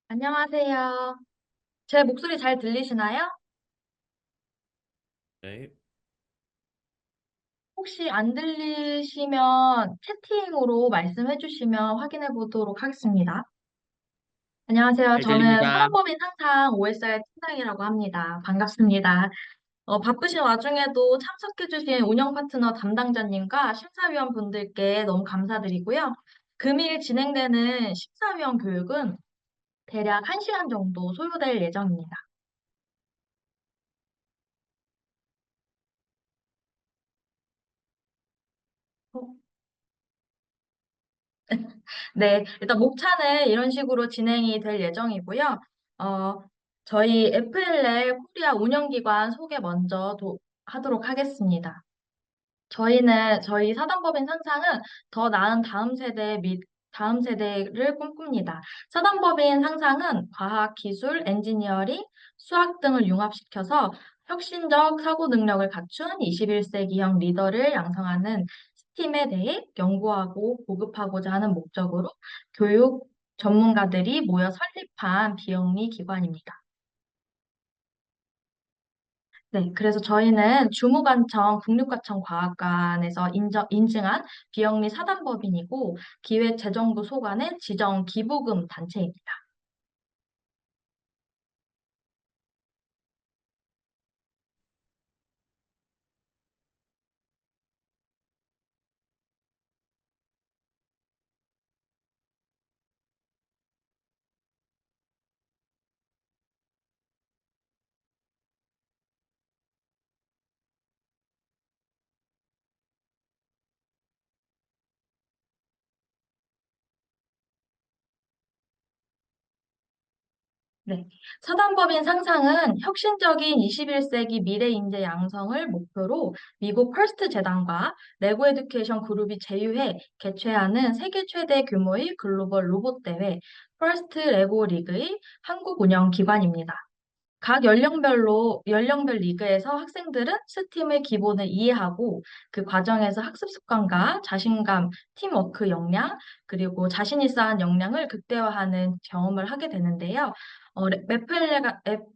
안녕하세요. 제 목소리 잘 들리시나요? 네, 혹시 안 들리시면 채팅으로 말씀해 주시면 확인해 보도록 하겠습니다. 안녕하세요. 잘 저는 들립니다. 사단법인 상상 OSR 팀장이라고 합니다. 반갑습니다. 바쁘신 와중에도 참석해 주신 운영 파트너 담당자님과 심사위원 분들께 너무 감사드리고요. 금일 진행되는 심사위원 교육은 대략 1시간 정도 소요될 예정입니다. 네, 일단 목차는 이런 식으로 진행이 될 예정이고요. 어, 저희 FLL 코리아 운영기관 소개 먼저 하도록 하겠습니다. 저희 사단법인 상상은 더 나은 다음 세대 및 다음 세대를 꿈꿉니다. 사단법인 상상은 과학, 기술, 엔지니어링, 수학 등을 융합시켜서 혁신적 사고 능력을 갖춘 21세기형 리더를 양성하는 스팀에 대해 연구하고 보급하고자 하는 목적으로 교육 전문가들이 모여 설립한 비영리 기관입니다. 네, 그래서 저희는 주무관청 국립과천과학관에서 인증한 비영리 사단법인이고 기획재정부 소관의 지정 기부금 단체입니다. 네. 사단법인 상상은 혁신적인 21세기 미래 인재 양성을 목표로 미국 펄스트 재단과 레고 에듀케이션 그룹이 제휴해 개최하는 세계 최대 규모의 글로벌 로봇 대회 펄스트 레고 리그의 한국 운영 기관입니다. 각 연령별 리그에서 학생들은 스팀의 기본을 이해하고 그 과정에서 학습 습관과 자신감, 팀워크 역량, 그리고 자신이 쌓은 역량을 극대화하는 경험을 하게 되는데요.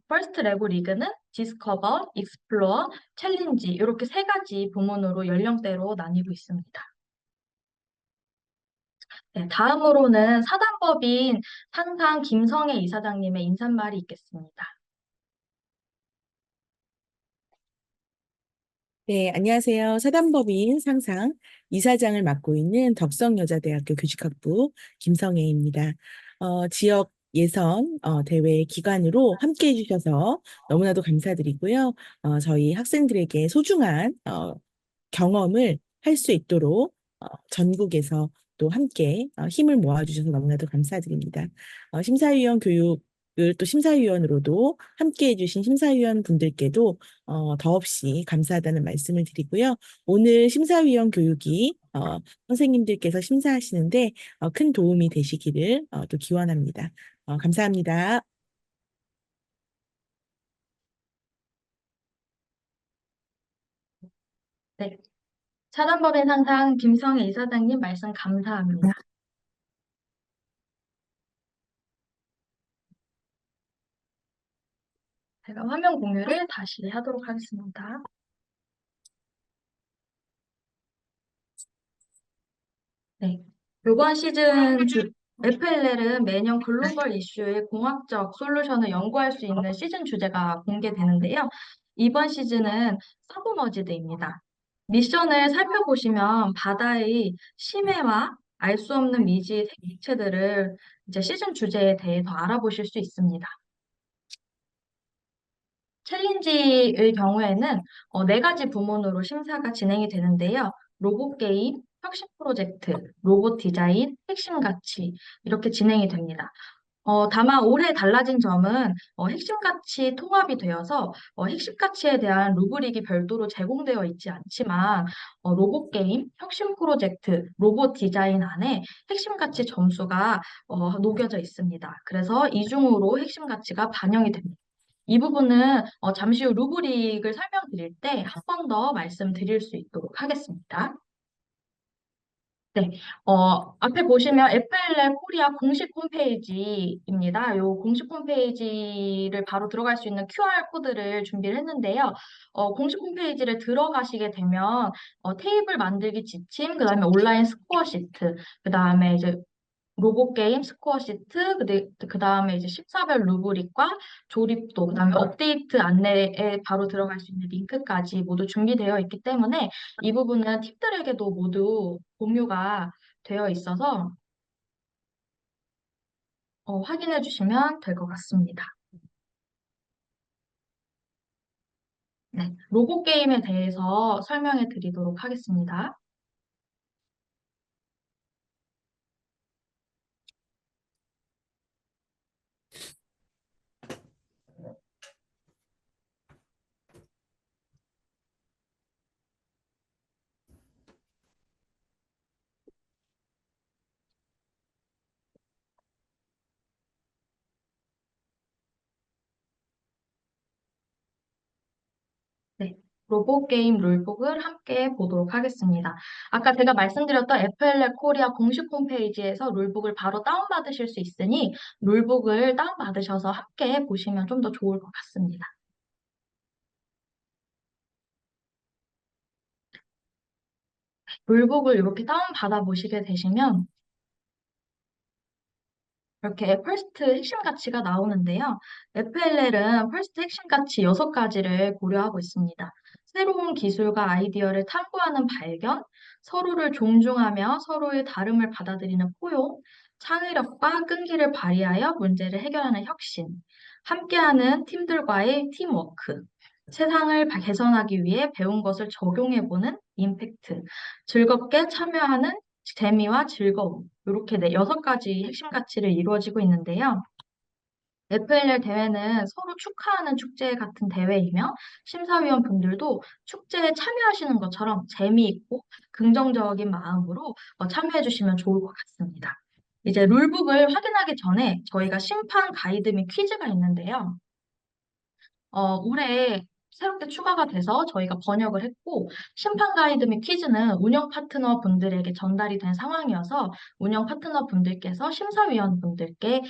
퍼스트 레고 리그는 디스커버, 익스플로어, 챌린지 이렇게 세 가지 부문으로 연령대로 나뉘고 있습니다. 네, 다음으로는 사단법인 상상 김성애 이사장님의 인사말이 있겠습니다. 네, 안녕하세요. 사단법인 상상 이사장을 맡고 있는 덕성여자대학교 교직학부 김성애입니다. 지역 예선 대회 기관으로 함께 해주셔서 너무나도 감사드리고요. 저희 학생들에게 소중한 경험을 할 수 있도록 전국에서 또 함께 힘을 모아주셔서 너무나도 감사드립니다. 심사위원 교육을 또 심사위원으로도 함께 해주신 심사위원 분들께도 더없이 감사하다는 말씀을 드리고요. 오늘 심사위원 교육이 선생님들께서 심사하시는데 큰 도움이 되시기를 또 기원합니다. 감사합니다. 네, 사단법인 상상 김성애 이사장님 말씀 감사합니다. 제가 화면 공유를 다시 하도록 하겠습니다. 네. 이번 시즌 FLL은 매년 글로벌 이슈의 공학적 솔루션을 연구할 수 있는 시즌 주제가 공개되는데요. 이번 시즌은 서브머지드입니다. 미션을 살펴보시면 바다의 심해와 알 수 없는 미지 생체들을 이제 시즌 주제에 대해 더 알아보실 수 있습니다. 챌린지의 경우에는 네 가지 부문으로 심사가 진행이 되는데요. 로봇 게임, 혁신 프로젝트, 로봇 디자인, 핵심 가치 이렇게 진행이 됩니다. 다만 올해 달라진 점은 핵심 가치 통합이 되어서 핵심 가치에 대한 루브릭이 별도로 제공되어 있지 않지만 로봇 게임, 혁신 프로젝트, 로봇 디자인 안에 핵심 가치 점수가 녹여져 있습니다. 그래서 이중으로 핵심 가치가 반영이 됩니다. 이 부분은 잠시 후 루브릭을 설명드릴 때 한 번 더 말씀드릴 수 있도록 하겠습니다. 네, 앞에 보시면 FLL 코리아 공식 홈페이지입니다. 이 공식 홈페이지를 바로 들어갈 수 있는 QR코드를 준비를 했는데요. 공식 hom페이지를 들어가시게 되면 테이블 만들기 지침, 그 다음에 온라인 스코어 시트, 그 다음에 이제 로고 게임 스코어 시트, 그 다음에 이제 심사별 루브릭과 조립도, 그 다음에 업데이트 안내에 바로 들어갈 수 있는 링크까지 모두 준비되어 있기 때문에 이 부분은 팁들에게도 모두 공유가 되어 있어서 확인해 주시면 될 것 같습니다. 네, 로고 게임에 대해서 설명해 드리도록 하겠습니다. 네, 로보 게임 룰북을 함께 보도록 하겠습니다. 아까 제가 말씀드렸던 FLL 코리아 공식 홈페이지에서 룰북을 바로 다운받으실 수 있으니 룰북을 다운받으셔서 함께 보시면 좀 더 좋을 것 같습니다. 룰북을 이렇게 다운받아 보시게 되시면 이렇게 퍼스트 핵심 가치가 나오는데요. FLL은 퍼스트 핵심 가치 6가지를 고려하고 있습니다. 새로운 기술과 아이디어를 탐구하는 발견, 서로를 존중하며 서로의 다름을 받아들이는 포용, 창의력과 끈기를 발휘하여 문제를 해결하는 혁신, 함께하는 팀들과의 팀워크, 세상을 개선하기 위해 배운 것을 적용해보는 임팩트, 즐겁게 참여하는 재미와 즐거움, 이렇게 네, 6가지 핵심 가치를 이루어지고 있는데요. FLL 대회는 서로 축하하는 축제 같은 대회이며 심사위원 분들도 축제에 참여하시는 것처럼 재미있고 긍정적인 마음으로 참여해 주시면 좋을 것 같습니다. 이제 룰북을 확인하기 전에 저희가 심판 가이드 및 퀴즈가 있는데요. 올해 새롭게 추가가 돼서 저희가 번역을 했고, 심판 가이드 및 퀴즈는 운영 파트너 분들에게 전달이 된 상황이어서 운영 파트너 분들께서 심사위원 분들께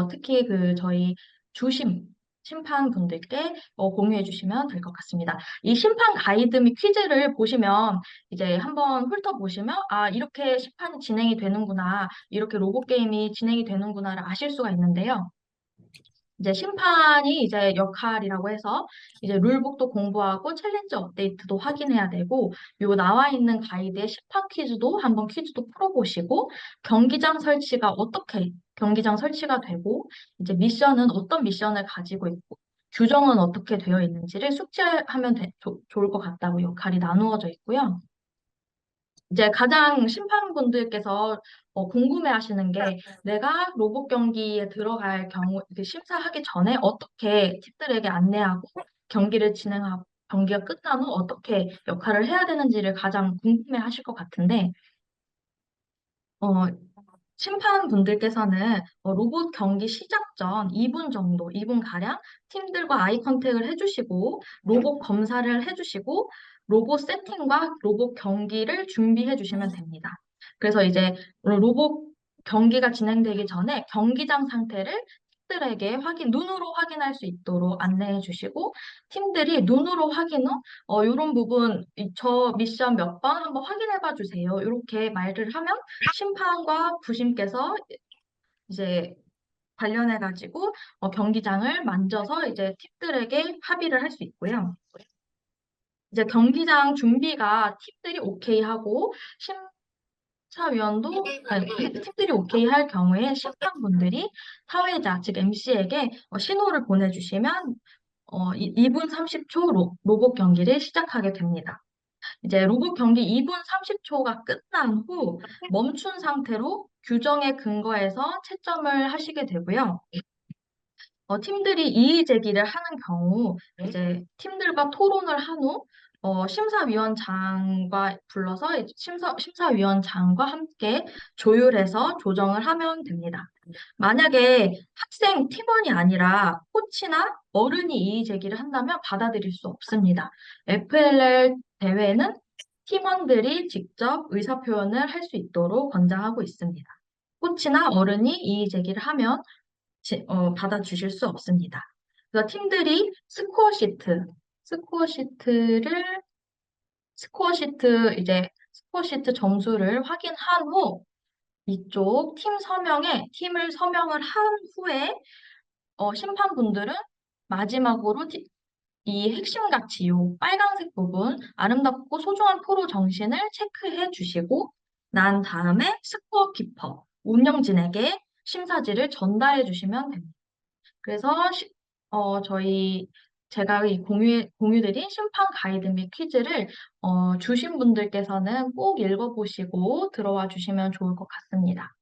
특히 그 저희 주심 심판 분들께 공유해 주시면 될 것 같습니다. 이 심판 가이드 및 퀴즈를 보시면 이제 한번 훑어보시면 아, 이렇게 심판이 진행이 되는구나, 이렇게 로고 게임이 진행이 되는구나를 아실 수가 있는데요. 이제 심판이 이제 역할이라고 해서 이제 룰북도 공부하고 챌린지 업데이트도 확인해야 되고 요 나와 있는 가이드의 심판 퀴즈도 한번 퀴즈도 풀어보시고 경기장 설치가 어떻게 경기장 설치가 되고 이제 미션은 어떤 미션을 가지고 있고 규정은 어떻게 되어 있는지를 숙지하면 좋을 것 같다고 역할이 나누어져 있고요. 이제 가장 심판분들께서 궁금해 하시는 게 내가 로봇 경기에 들어갈 경우 이렇게 심사하기 전에 어떻게 팁들에게 안내하고 경기를 진행하고 경기가 끝난 후 어떻게 역할을 해야 되는지를 가장 궁금해 하실 것 같은데 어, 심판분들께서는 로봇 경기 시작 전 2분 정도, 2분가량 팀들과 아이 컨택을 해주시고, 로봇 검사를 해주시고, 로봇 세팅과 로봇 경기를 준비해 주시면 됩니다. 그래서 이제 로봇 경기가 진행되기 전에 경기장 상태를 팀들에게 눈으로 확인할 수 있도록 안내해 주시고, 팀들이 눈으로 확인 후, 이런 부분, 저 미션 몇 번 한번 확인해 봐 주세요. 이렇게 말을 하면 심판과 부심께서 이제 관련해가지고 경기장을 만져서 이제 팀들에게 합의를 할 수 있고요. 이제 경기장 준비가 팀들이 오케이 하고 심사위원도 아니, 팀들이 오케이 할 경우에 심판분들이 사회자 즉 MC에게 신호를 보내주시면 2분 30초 로봇 경기를 시작하게 됩니다. 이제 로봇 경기 2분 30초가 끝난 후 멈춘 상태로 규정에 근거해서 채점을 하시게 되고요. 팀들이 이의 제기를 하는 경우 이제 팀들과 토론을 한 후 심사위원장과 불러서 심사위원장과 함께 조율해서 조정을 하면 됩니다. 만약에 학생 팀원이 아니라 코치나 어른이 이의 제기를 한다면 받아들일 수 없습니다. FLL 대회는 팀원들이 직접 의사표현을 할 수 있도록 권장하고 있습니다. 코치나 어른이 이의 제기를 하면 받아주실 수 없습니다. 그래서 팀들이 스코어 시트를 스코어 시트 점수를 확인한 후 이쪽 팀을 서명을 한 후에 심판분들은 마지막으로 이 핵심 가치, 요 빨간색 부분, 아름답고 소중한 프로 정신을 체크해 주시고, 난 다음에 스코어 키퍼, 운영진에게 심사지를 전달해 주시면 됩니다. 그래서 제가 이 공유드린 심판 가이드 및 퀴즈를 주신 분들께서는 꼭 읽어보시고 들어와 주시면 좋을 것 같습니다.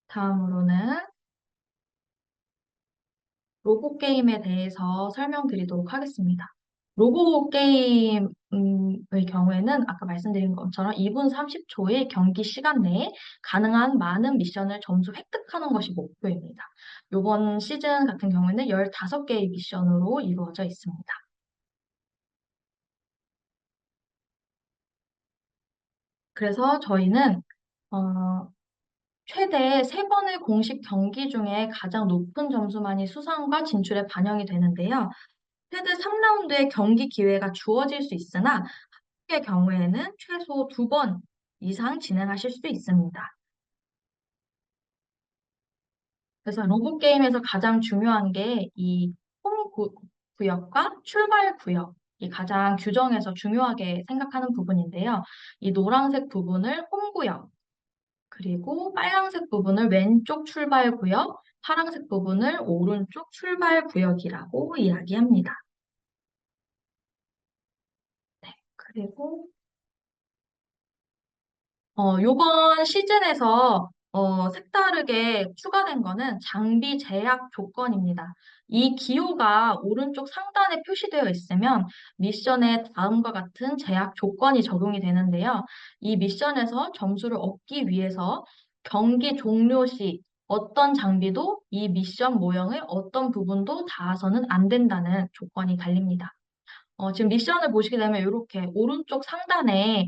다음으로는 로고 게임에 대해서 설명드리도록 하겠습니다. 로고 게임의 경우에는 아까 말씀드린 것처럼 2분 30초의 경기 시간 내에 가능한 많은 미션을 점수 획득하는 것이 목표입니다. 이번 시즌 같은 경우에는 15개의 미션으로 이루어져 있습니다. 그래서 저희는 어, 최대 3번의 공식 경기 중에 가장 높은 점수만이 수상과 진출에 반영이 되는데요. 최대 3라운드의 경기 기회가 주어질 수 있으나 의 경우에는 최소 2번 이상 진행하실 수 있습니다. 그래서 로봇 게임에서 가장 중요한 게 이 구역과 출발 구역이 가장 규정에서 중요하게 생각하는 부분인데요. 이 노란색 부분을 홈 구역, 그리고 빨간색 부분을 왼쪽 출발 구역, 파란색 부분을 오른쪽 출발 구역이라고 이야기합니다. 그리고 요번 시즌에서 색다르게 추가된 거는 장비 제약 조건입니다. 이 기호가 오른쪽 상단에 표시되어 있으면 미션에 다음과 같은 제약 조건이 적용이 되는데요. 이 미션에서 점수를 얻기 위해서 경기 종료 시 어떤 장비도 이 미션 모형의 어떤 부분도 닿아서는 안 된다는 조건이 달립니다. 지금 미션을 보시게 되면 이렇게 오른쪽 상단에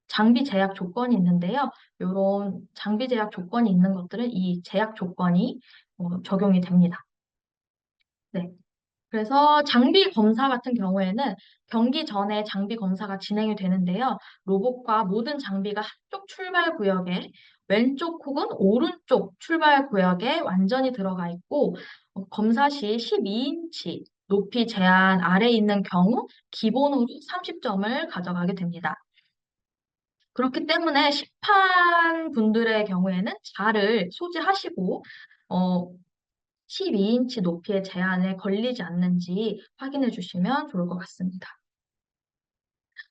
장비 제약 조건이 있는데요. 이런 장비 제약 조건이 있는 것들은 이 제약 조건이 적용이 됩니다. 네. 그래서 장비 검사 같은 경우에는 경기 전에 장비 검사가 진행이 되는데요. 로봇과 모든 장비가 한쪽 출발 구역에 왼쪽 혹은 오른쪽 출발 구역에 완전히 들어가 있고 검사 시 12인치 높이 제한 아래 있는 경우 기본으로 30점을 가져가게 됩니다. 그렇기 때문에 심판분들의 경우에는 자를 소지하시고, 어, 12인치 높이의 제한에 걸리지 않는지 확인해 주시면 좋을 것 같습니다.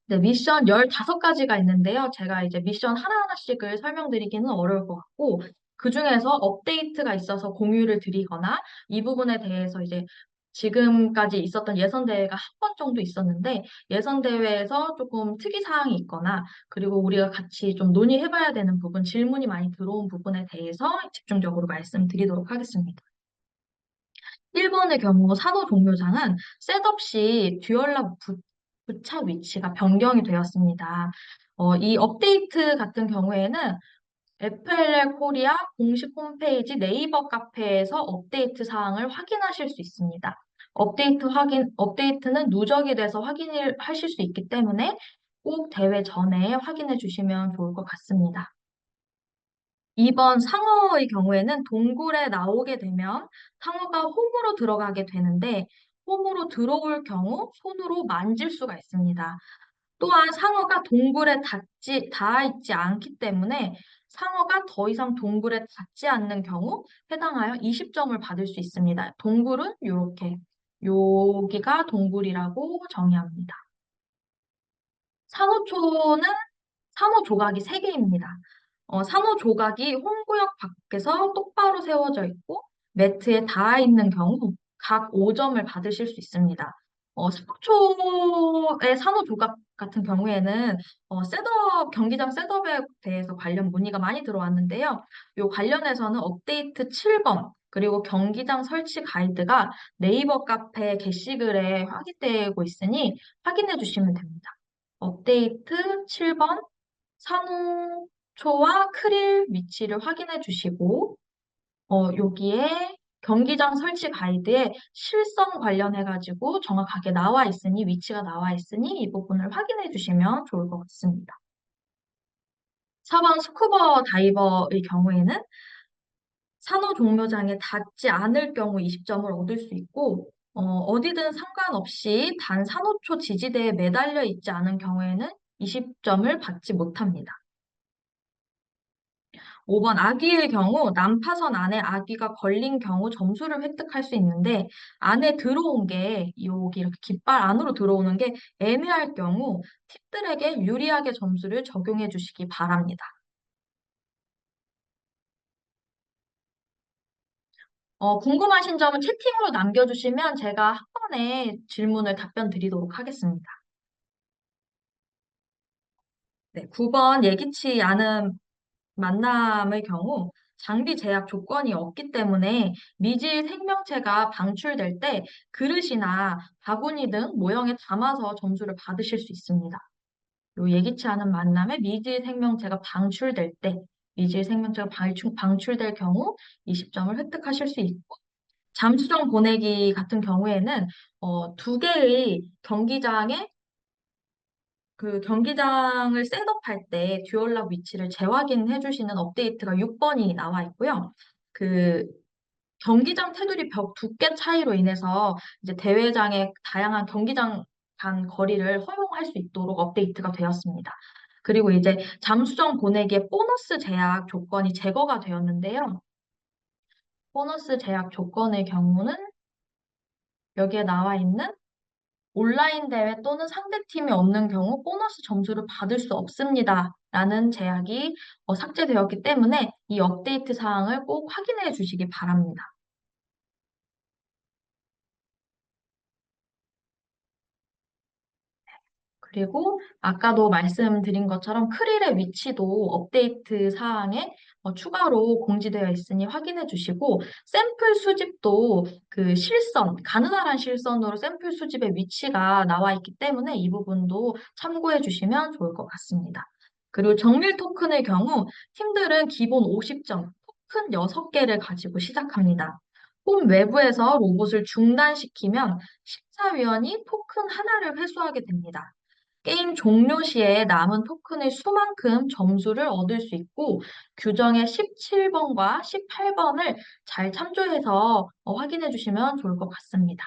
네, 미션 15가지가 있는데요. 제가 이제 미션 하나하나씩을 설명드리기는 어려울 것 같고, 그중에서 업데이트가 있어서 공유를 드리거나, 이 부분에 대해서 이제 지금까지 있었던 예선 대회가 한 번 정도 있었는데, 예선 대회에서 조금 특이사항이 있거나, 그리고 우리가 같이 좀 논의해봐야 되는 부분, 질문이 많이 들어온 부분에 대해서 집중적으로 말씀드리도록 하겠습니다. 1번의 경우 산호 종료장은 셋업 시 듀얼락 부착 위치가 변경이 되었습니다. 이 업데이트 같은 경우에는 FLL 코리아 공식 홈페이지 네이버 카페에서 업데이트 사항을 확인하실 수 있습니다. 업데이트는 누적이 돼서 확인을 하실 수 있기 때문에 꼭 대회 전에 확인해 주시면 좋을 것 같습니다. 2번 상어의 경우에는 동굴에 나오게 되면 상어가 홈으로 들어가게 되는데 홈으로 들어올 경우 손으로 만질 수가 있습니다. 또한 상어가 동굴에 닿아 있지 않기 때문에 상어가 더 이상 동굴에 닿지 않는 경우 해당하여 20점을 받을 수 있습니다. 동굴은 이렇게 여기가 동굴이라고 정의합니다. 산호초는 산호 조각이 3개입니다. 산호 조각이 홈구역 밖에서 똑바로 세워져 있고 매트에 닿아 있는 경우 각 5점을 받으실 수 있습니다. 속초의 산호 조각 같은 경우에는 경기장 셋업에 대해서 관련 문의가 많이 들어왔는데요. 이 관련해서는 업데이트 7번, 그리고 경기장 설치 가이드가 네이버 카페 게시글에 확인되고 있으니 확인해 주시면 됩니다. 업데이트 7번 산호초와 크릴 위치를 확인해 주시고, 여기에 경기장 설치 가이드에 실성 관련해가지고 정확하게 나와 있으니, 위치가 나와 있으니 이 부분을 확인해 주시면 좋을 것 같습니다. 4번 스쿠버 다이버의 경우에는 산호 종묘장에 닿지 않을 경우 20점을 얻을 수 있고, 어디든 상관없이 단 산호초 지지대에 매달려 있지 않은 경우에는 20점을 받지 못합니다. 5번 아기의 경우 난파선 안에 아기가 걸린 경우 점수를 획득할 수 있는데 안에 들어온 게 여기 이렇게 깃발 안으로 들어오는 게 애매할 경우 팀들에게 유리하게 점수를 적용해 주시기 바랍니다. 궁금하신 점은 채팅으로 남겨주시면 제가 한 번에 질문을 답변 드리도록 하겠습니다. 네, 9번 예기치 않은 만남의 경우 장비 제약 조건이 없기 때문에 미지 생명체가 방출될 때 그릇이나 바구니 등 모형에 담아서 점수를 받으실 수 있습니다. 요 예기치 않은 만남에 미지 생명체가 방출될 때 미지 생명체가 방출될 경우 20점을 획득하실 수 있고 잠수정 보내기 같은 경우에는 두 개의 경기장에 그 경기장을 셋업할 때 듀얼락 위치를 재확인해 주시는 업데이트가 6번이 나와 있고요. 그 경기장 테두리 벽 두께 차이로 인해서 이제 대회장의 다양한 경기장 간 거리를 허용할 수 있도록 업데이트가 되었습니다. 그리고 이제 잠수정 보내기의 보너스 제약 조건이 제거가 되었는데요. 보너스 제약 조건의 경우는 여기에 나와 있는 온라인 대회 또는 상대팀이 없는 경우 보너스 점수를 받을 수 없습니다. 라는 제약이 삭제되었기 때문에 이 업데이트 사항을 꼭 확인해 주시기 바랍니다. 그리고 아까도 말씀드린 것처럼 크릴의 위치도 업데이트 사항에 추가로 공지되어 있으니 확인해 주시고 샘플 수집도 그 실선, 가느다란 실선으로 샘플 수집의 위치가 나와 있기 때문에 이 부분도 참고해 주시면 좋을 것 같습니다. 그리고 정밀 토큰의 경우 팀들은 기본 50점, 토큰 6개를 가지고 시작합니다. 홈 외부에서 로봇을 중단시키면 심사위원이 토큰 하나를 회수하게 됩니다. 게임 종료 시에 남은 토큰의 수만큼 점수를 얻을 수 있고 규정의 17번과 18번을 잘 참조해서 확인해 주시면 좋을 것 같습니다.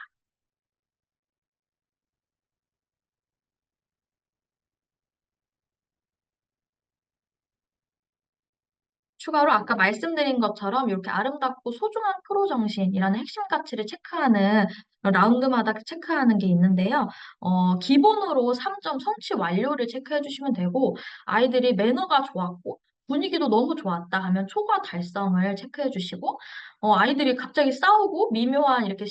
추가로 아까 말씀드린 것처럼 이렇게 아름답고 소중한 프로 정신이라는 핵심 가치를 체크하는 라운드마다 체크하는 게 있는데요. 기본으로 3점 성취 완료를 체크해 주시면 되고 아이들이 매너가 좋았고 분위기도 너무 좋았다 하면 초과 달성을 체크해 주시고 아이들이 갑자기 싸우고 미묘한 이렇게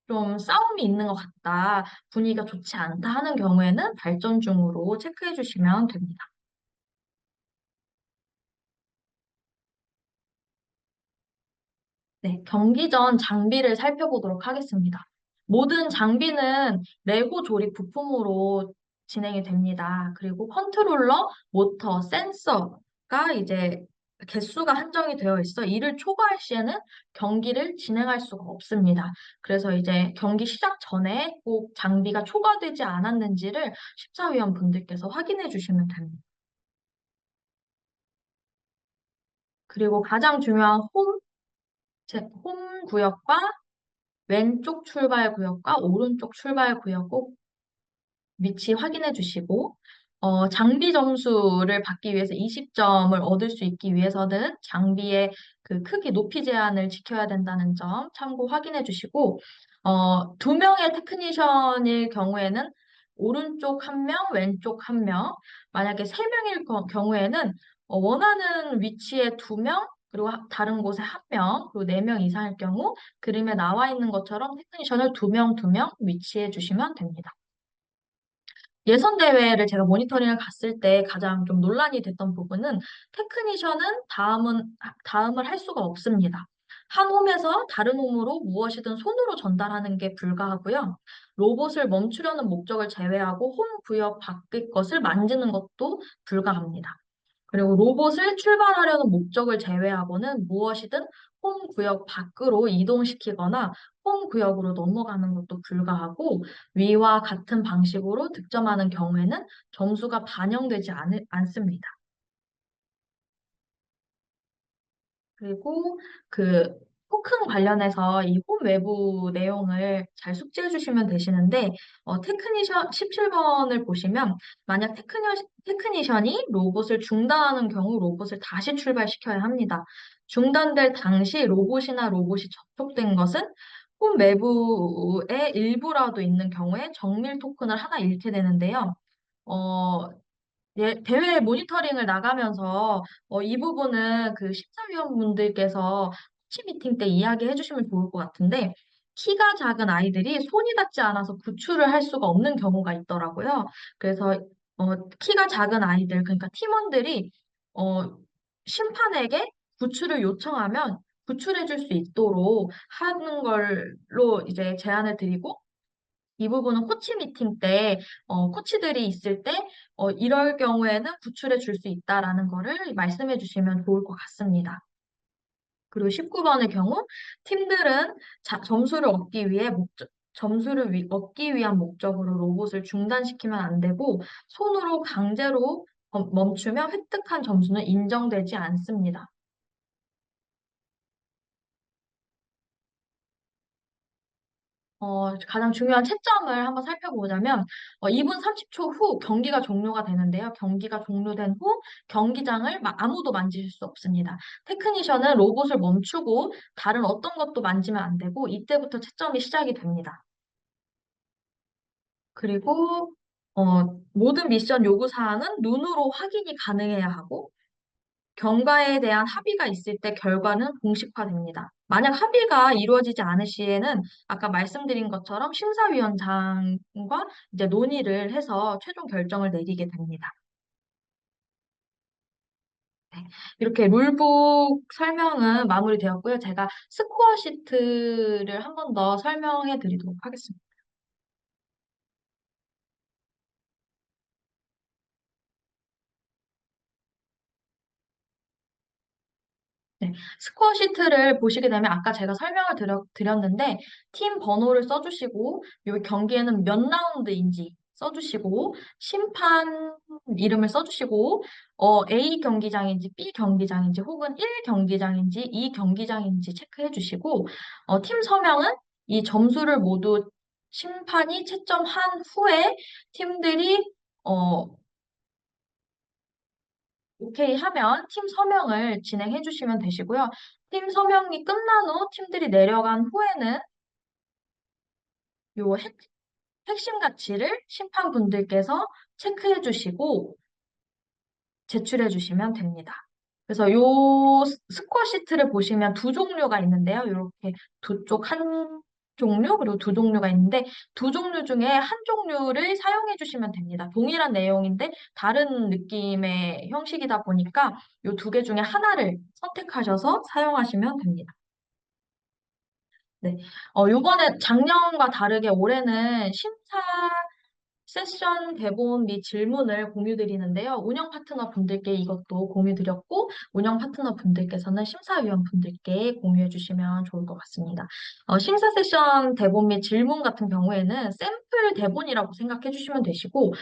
좀 싸움이 있는 것 같다, 분위기가 좋지 않다 하는 경우에는 발전 중으로 체크해 주시면 됩니다. 네, 경기 전 장비를 살펴보도록 하겠습니다. 모든 장비는 레고 조립 부품으로 진행이 됩니다. 그리고 컨트롤러, 모터, 센서가 이제 개수가 한정이 되어 있어 이를 초과할 시에는 경기를 진행할 수가 없습니다. 그래서 이제 경기 시작 전에 꼭 장비가 초과되지 않았는지를 심사위원 분들께서 확인해 주시면 됩니다. 그리고 가장 중요한 홈 구역과 왼쪽 출발 구역과 오른쪽 출발 구역 꼭 위치 확인해 주시고, 장비 점수를 받기 위해서 20점을 얻을 수 있기 위해서는 장비의 그 크기 높이 제한을 지켜야 된다는 점 참고 확인해 주시고, 두 명의 테크니션일 경우에는 오른쪽 한 명, 왼쪽 한 명, 만약에 세 명일 경우에는 원하는 위치에 두 명, 그리고 다른 곳에 한 명, 그리고 네 명 이상일 경우 그림에 나와 있는 것처럼 테크니션을 두 명 위치해 주시면 됩니다. 예선 대회를 제가 모니터링을 갔을 때 가장 좀 논란이 됐던 부분은 테크니션은 다음을 할 수가 없습니다. 한 홈에서 다른 홈으로 무엇이든 손으로 전달하는 게 불가하고요. 로봇을 멈추려는 목적을 제외하고 홈 구역 밖의 것을 만지는 것도 불가합니다. 그리고 로봇을 출발하려는 목적을 제외하고는 무엇이든 홈 구역 밖으로 이동시키거나 홈 구역으로 넘어가는 것도 불가하고 위와 같은 방식으로 득점하는 경우에는 점수가 반영되지 않습니다. 그리고 그 토큰 관련해서 이 홈 외부 내용을 잘 숙지해 주시면 되시는데, 테크니션 17번을 보시면, 만약 테크니션이 로봇을 중단하는 경우 로봇을 다시 출발시켜야 합니다. 중단될 당시 로봇이 접촉된 것은 홈 외부의 일부라도 있는 경우에 정밀 토큰을 하나 잃게 되는데요. 어, 예, 대회 모니터링을 나가면서 이 부분은 그 심사위원분들께서 코치 미팅 때 이야기해 주시면 좋을 것 같은데 키가 작은 아이들이 손이 닿지 않아서 구출을 할 수가 없는 경우가 있더라고요. 그래서 키가 작은 아이들 그러니까 팀원들이 어, 심판에게 구출을 요청하면 구출해 줄 수 있도록 하는 걸로 이제 제안을 드리고 이 부분은 코치 미팅 때, 코치들이 있을 때, 이럴 경우에는 구출해 줄 수 있다라는 거를 말씀해 주시면 좋을 것 같습니다. 그리고 19번의 경우, 팀들은 점수를 얻기 위한 목적으로 로봇을 중단시키면 안 되고, 손으로 강제로 멈추면 획득한 점수는 인정되지 않습니다. 가장 중요한 채점을 한번 살펴보자면, 2분 30초 후 경기가 종료가 되는데요. 경기가 종료된 후 경기장을 아무도 만질 수 없습니다. 테크니션은 로봇을 멈추고 다른 어떤 것도 만지면 안 되고, 이때부터 채점이 시작이 됩니다. 그리고, 모든 미션 요구 사항은 눈으로 확인이 가능해야 하고, 경과에 대한 합의가 있을 때 결과는 공식화됩니다. 만약 합의가 이루어지지 않을 시에는 아까 말씀드린 것처럼 심사위원장과 이제 논의를 해서 최종 결정을 내리게 됩니다. 네. 이렇게 룰북 설명은 마무리되었고요. 제가 스코어 시트를 한 번 더 설명해 드리도록 하겠습니다. 네, 스코어 시트를 보시게 되면 아까 제가 설명을 드렸는데 팀 번호를 써주시고 이 경기에는 몇 라운드인지 써주시고 심판 이름을 써주시고 A 경기장인지 B 경기장인지 혹은 1 경기장인지 2 경기장인지 체크해 주시고 팀 서명은 이 점수를 모두 심판이 채점한 후에 팀들이 어, 오케이 하면 팀 서명을 진행해 주시면 되시고요. 팀 서명이 끝난 후 팀들이 내려간 후에는 요 핵심 가치를 심판분들께서 체크해 주시고 제출해 주시면 됩니다. 그래서 요 스코어 시트를 보시면 두 종류가 있는데요. 이렇게 두 쪽 한 종류 그리고 두 종류가 있는데 두 종류 중에 한 종류를 사용해 주시면 됩니다. 동일한 내용인데 다른 느낌의 형식이다 보니까 요 두 개 중에 하나를 선택하셔서 사용하시면 됩니다. 네. 요번에 작년과 다르게 올해는 심사 세션 대본 및 질문을 공유 드리는데요. 운영 파트너 분들께 이것도 공유 드렸고, 운영 파트너 분들께서는 심사위원 분들께 공유해 주시면 좋을 것 같습니다. 심사 세션 대본 및 질문 같은 경우에는 샘플 대본이라고 생각해 주시면 되시고,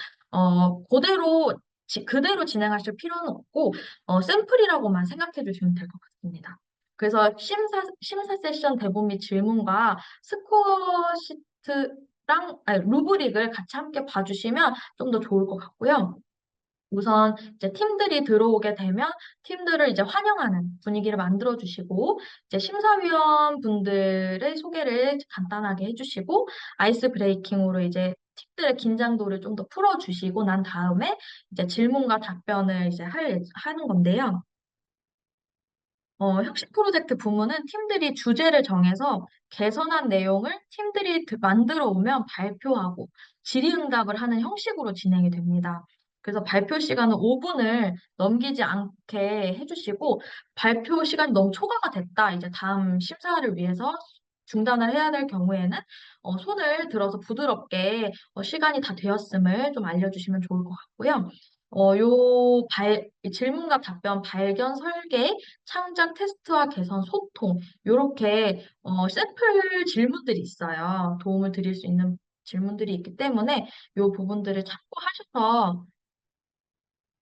그대로 진행하실 필요는 없고, 샘플이라고만 생각해 주시면 될 것 같습니다. 그래서 심사 세션 대본 및 질문과 스코어 시트랑 아니, 루브릭을 같이 함께 봐주시면 좀 더 좋을 것 같고요. 우선 이제 팀들이 들어오게 되면 팀들을 이제 환영하는 분위기를 만들어 주시고 이제 심사위원 분들의 소개를 간단하게 해주시고 아이스 브레이킹으로 이제 팀들의 긴장도를 좀 더 풀어주시고 난 다음에 이제 질문과 답변을 이제 하는 건데요. 혁신 프로젝트 부문은 팀들이 주제를 정해서 개선한 내용을 팀들이 만들어 오면 발표하고 질의응답을 하는 형식으로 진행이 됩니다. 그래서 발표 시간은 5분을 넘기지 않게 해주시고, 발표 시간이 너무 초과가 됐다. 이제 다음 심사를 위해서 중단을 해야 될 경우에는 손을 들어서 부드럽게 시간이 다 되었음을 좀 알려주시면 좋을 것 같고요. 이 질문과 답변, 발견, 설계, 창작, 테스트와 개선, 소통, 요렇게 샘플 질문들이 있어요. 도움을 드릴 수 있는 질문들이 있기 때문에 이 부분들을 참고하셔서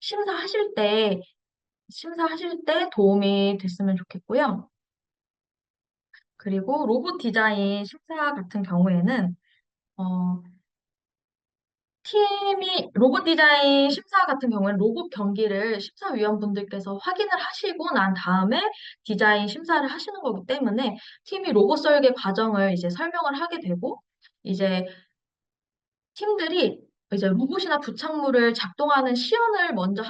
심사하실 때, 심사하실 때 도움이 됐으면 좋겠고요. 그리고 로봇 디자인 심사 같은 경우에는 어, 로봇 디자인 심사 같은 경우에는 로봇 경기를 심사위원분들께서 확인을 하시고 난 다음에 디자인 심사를 하시는 거기 때문에 팀이 로봇 설계 과정을 이제 설명을 하게 되고 이제 팀들이 이제 로봇이나 부착물을 작동하는 시연을 먼저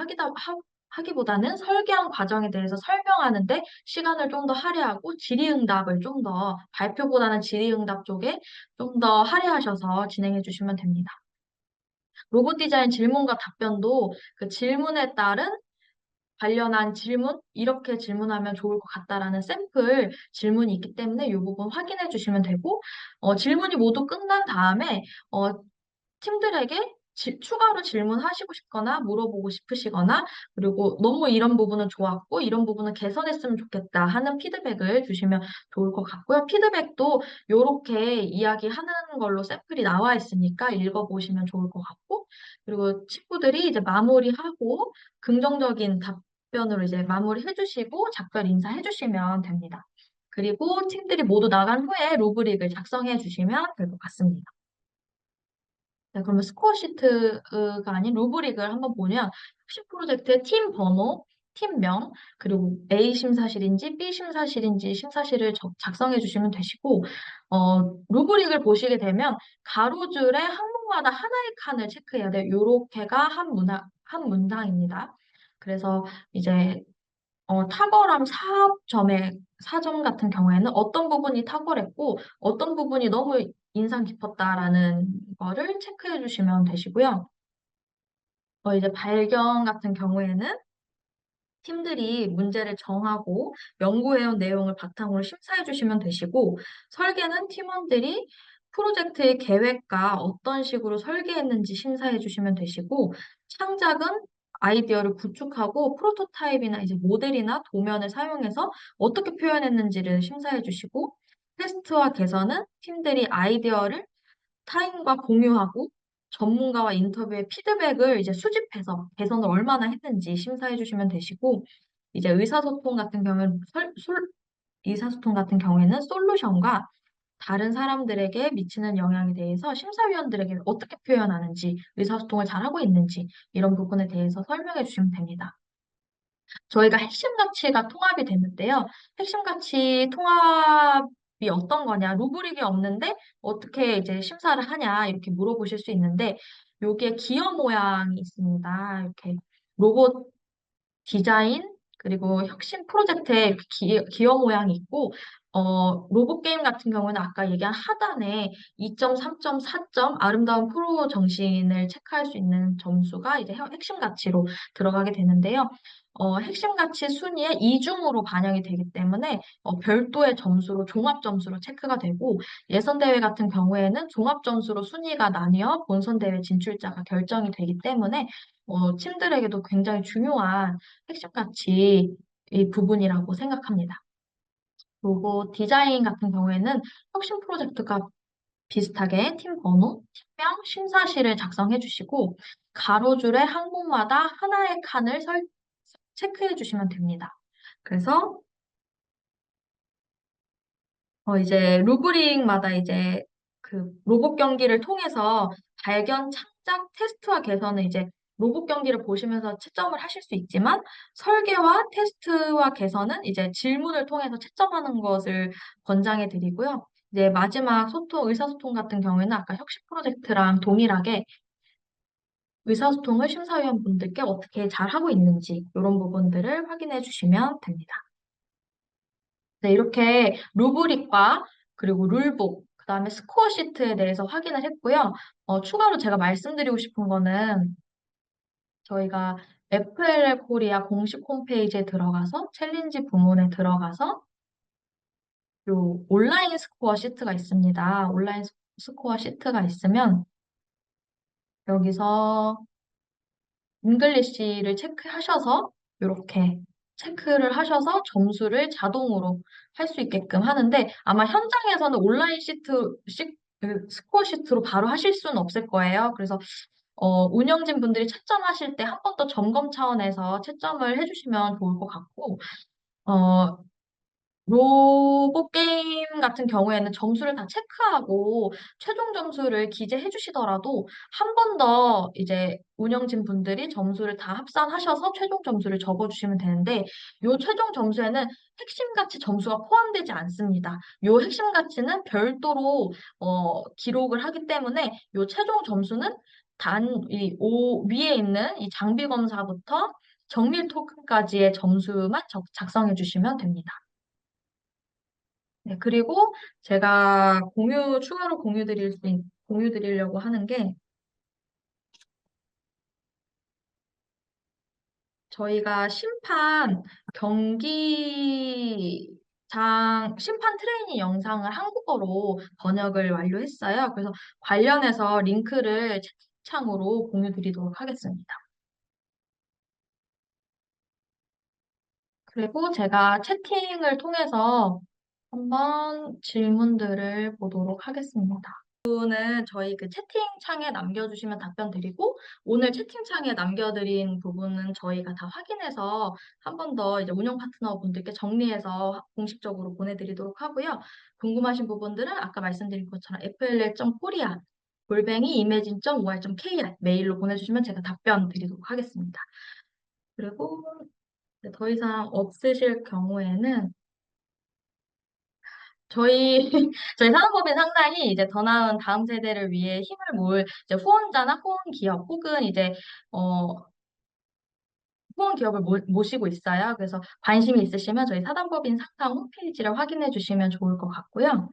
하기보다는 설계한 과정에 대해서 설명하는데 시간을 좀 더 할애하고 질의응답을 좀 더 발표보다는 질의응답 쪽에 좀 더 할애하셔서 진행해 주시면 됩니다. 로봇 디자인 질문과 답변도 그 질문에 따른 관련한 질문, 이렇게 질문하면 좋을 것 같다라는 샘플 질문이 있기 때문에 이 부분 확인해 주시면 되고, 질문이 모두 끝난 다음에, 팀들에게 추가로 질문하시고 싶거나 물어보고 싶으시거나 그리고 너무 이런 부분은 좋았고 이런 부분은 개선했으면 좋겠다 하는 피드백을 주시면 좋을 것 같고요. 피드백도 이렇게 이야기하는 걸로 샘플이 나와 있으니까 읽어보시면 좋을 것 같고 그리고 친구들이 이제 마무리하고 긍정적인 답변으로 이제 마무리해 주시고 작별 인사해 주시면 됩니다. 그리고 팀들이 모두 나간 후에 루브릭을 작성해 주시면 될 것 같습니다. 네, 그러면 스코어 시트가 아닌 루브릭을 한번 보면 혁신 프로젝트의 팀 번호, 팀명, 그리고 A 심사실인지 B 심사실인지 심사실을 작성해 주시면 되시고, 루브릭을 보시게 되면 가로줄에 항목마다 하나의 칸을 체크해야 돼요. 요렇게가 한 문장입니다. 그래서 이제 탁월함 4점 같은 경우에는 어떤 부분이 탁월했고 어떤 부분이 너무 인상 깊었다라는 거를 체크해 주시면 되시고요. 이제 발견 같은 경우에는 팀들이 문제를 정하고 연구해온 내용을 바탕으로 심사해 주시면 되시고, 설계는 팀원들이 프로젝트의 계획과 어떤 식으로 설계했는지 심사해 주시면 되시고, 창작은 아이디어를 구축하고 프로토타입이나 이제 모델이나 도면을 사용해서 어떻게 표현했는지를 심사해 주시고, 테스트와 개선은 팀들이 아이디어를 타인과 공유하고 전문가와 인터뷰의 피드백을 이제 수집해서 개선을 얼마나 했는지 심사해 주시면 되시고, 이제 의사소통 같은 경우에는 솔루션과 다른 사람들에게 미치는 영향에 대해서 심사위원들에게 어떻게 표현하는지, 의사소통을 잘하고 있는지, 이런 부분에 대해서 설명해 주시면 됩니다. 저희가 핵심 가치가 통합이 됐는데요. 핵심 가치 통합이 어떤 거냐, 루브릭이 없는데 어떻게 이제 심사를 하냐, 이렇게 물어보실 수 있는데, 여기에 기어 모양이 있습니다. 이렇게 로봇 디자인, 그리고 혁신 프로젝트에 이렇게 기어 모양이 있고, 로봇 게임 같은 경우는 아까 얘기한 하단에 2점, 3점, 4점, 아름다운 프로 정신을 체크할 수 있는 점수가 이제 핵심 가치로 들어가게 되는데요. 핵심 가치 순위에 이중으로 반영이 되기 때문에 별도의 점수로 종합 점수로 체크가 되고 예선 대회 같은 경우에는 종합 점수로 순위가 나뉘어 본선 대회 진출자가 결정이 되기 때문에 팀들에게도 굉장히 중요한 핵심 가치 이 부분이라고 생각합니다. 그리고 디자인 같은 경우에는 혁신 프로젝트가 비슷하게 팀 번호, 팀명, 심사실을 작성해 주시고 가로줄에 항목마다 하나의 칸을 체크해 주시면 됩니다. 그래서 이제 루브릭마다 이제 그 로봇 경기를 통해서 발견, 창작, 테스트와 개선은 이제 로봇 경기를 보시면서 채점을 하실 수 있지만 설계와 테스트와 개선은 이제 질문을 통해서 채점하는 것을 권장해 드리고요. 이제 마지막 의사소통 같은 경우에는 아까 혁신 프로젝트랑 동일하게 의사소통을 심사위원분들께 어떻게 잘 하고 있는지 이런 부분들을 확인해 주시면 됩니다. 네, 이렇게 루브릭과 그리고 룰북, 그다음에 스코어 시트에 대해서 확인을 했고요. 추가로 제가 말씀드리고 싶은 거는 저희가 FLL 코리아 공식 홈페이지에 들어가서 챌린지 부문에 들어가서 요 온라인 스코어 시트가 있습니다. 온라인 스코어 시트가 있으면 여기서 잉글리시를 체크하셔서 이렇게 체크를 하셔서 점수를 자동으로 할 수 있게끔 하는데 아마 현장에서는 온라인 그 스코어 시트로 바로 하실 수는 없을 거예요. 그래서 운영진 분들이 채점하실 때 한 번 더 점검 차원에서 채점을 해주시면 좋을 것 같고 어, 로봇 게임 같은 경우에는 점수를 다 체크하고 최종 점수를 기재해 주시더라도 한 번 더 이제 운영진 분들이 점수를 다 합산하셔서 최종 점수를 적어 주시면 되는데 요 최종 점수에는 핵심 가치 점수가 포함되지 않습니다. 요 핵심 가치는 별도로 기록을 하기 때문에 요 최종 점수는 위에 있는 이 장비 검사부터 정밀 토큰까지의 점수만 작성해 주시면 됩니다. 네, 그리고 제가 추가로 공유 드리려고 하는 게, 저희가 심판 트레이닝 영상을 한국어로 번역을 완료했어요. 그래서 관련해서 링크를 채팅창으로 공유 드리도록 하겠습니다. 그리고 제가 채팅을 통해서 한번 질문들을 보도록 하겠습니다. 부분은 저희 그 채팅창에 남겨주시면 답변 드리고, 오늘 채팅창에 남겨드린 부분은 저희가 다 확인해서 한 번 더 이제 운영 파트너 분들께 정리해서 공식적으로 보내드리도록 하고요. 궁금하신 부분들은 아까 말씀드린 것처럼 fll.korea imagine.or.kr 메일로 보내주시면 제가 답변 드리도록 하겠습니다. 그리고 이제 더 이상 없으실 경우에는 저희, 저희 산업법인 상당히 이제 더 나은 다음 세대를 위해 힘을 모을 이제 후원자나 후원 기업 혹은 이제, 어, 후원 기업을 모시고 있어요. 그래서 관심이 있으시면 저희 사단법인 상담 홈페이지를 확인해 주시면 좋을 것 같고요.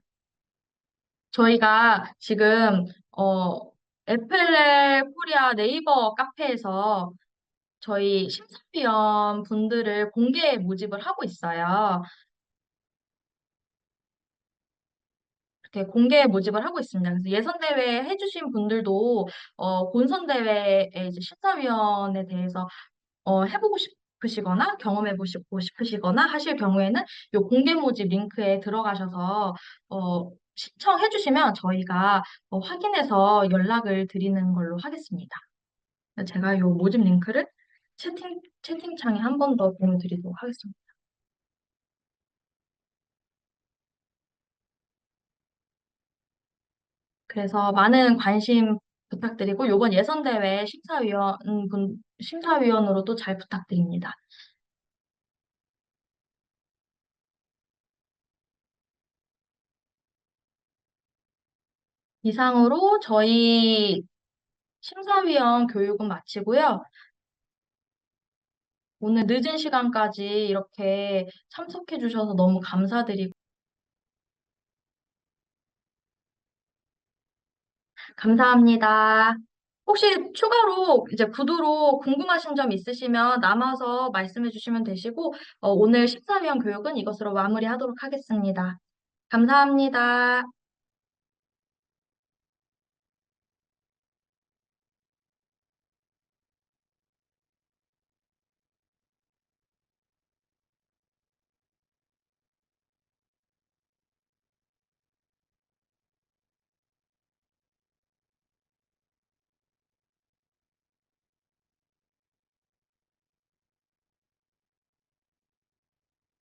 저희가 지금, 애플의 코리아 네이버 카페에서 저희 심사위원 분들을 공개 모집을 하고 있어요. 이렇게 공개 모집을 하고 있습니다. 그래서 예선대회 해주신 분들도 본선대회의 이제 심사위원에 대해서 해보고 싶으시거나 경험해보시고 싶으시거나 하실 경우에는 이 공개 모집 링크에 들어가셔서 신청해주시면 저희가 확인해서 연락을 드리는 걸로 하겠습니다. 제가 이 모집 링크를 채팅창에 한 번 더 보내드리도록 하겠습니다. 그래서 많은 관심 부탁드리고 요번 예선대회 심사위원으로도 잘 부탁드립니다. 이상으로 저희 심사위원 교육은 마치고요. 오늘 늦은 시간까지 이렇게 참석해 주셔서 너무 감사드리고 감사합니다. 혹시 추가로 이제 구두로 궁금하신 점 있으시면 남아서 말씀해 주시면 되시고 오늘 심사위원 교육은 이것으로 마무리하도록 하겠습니다. 감사합니다.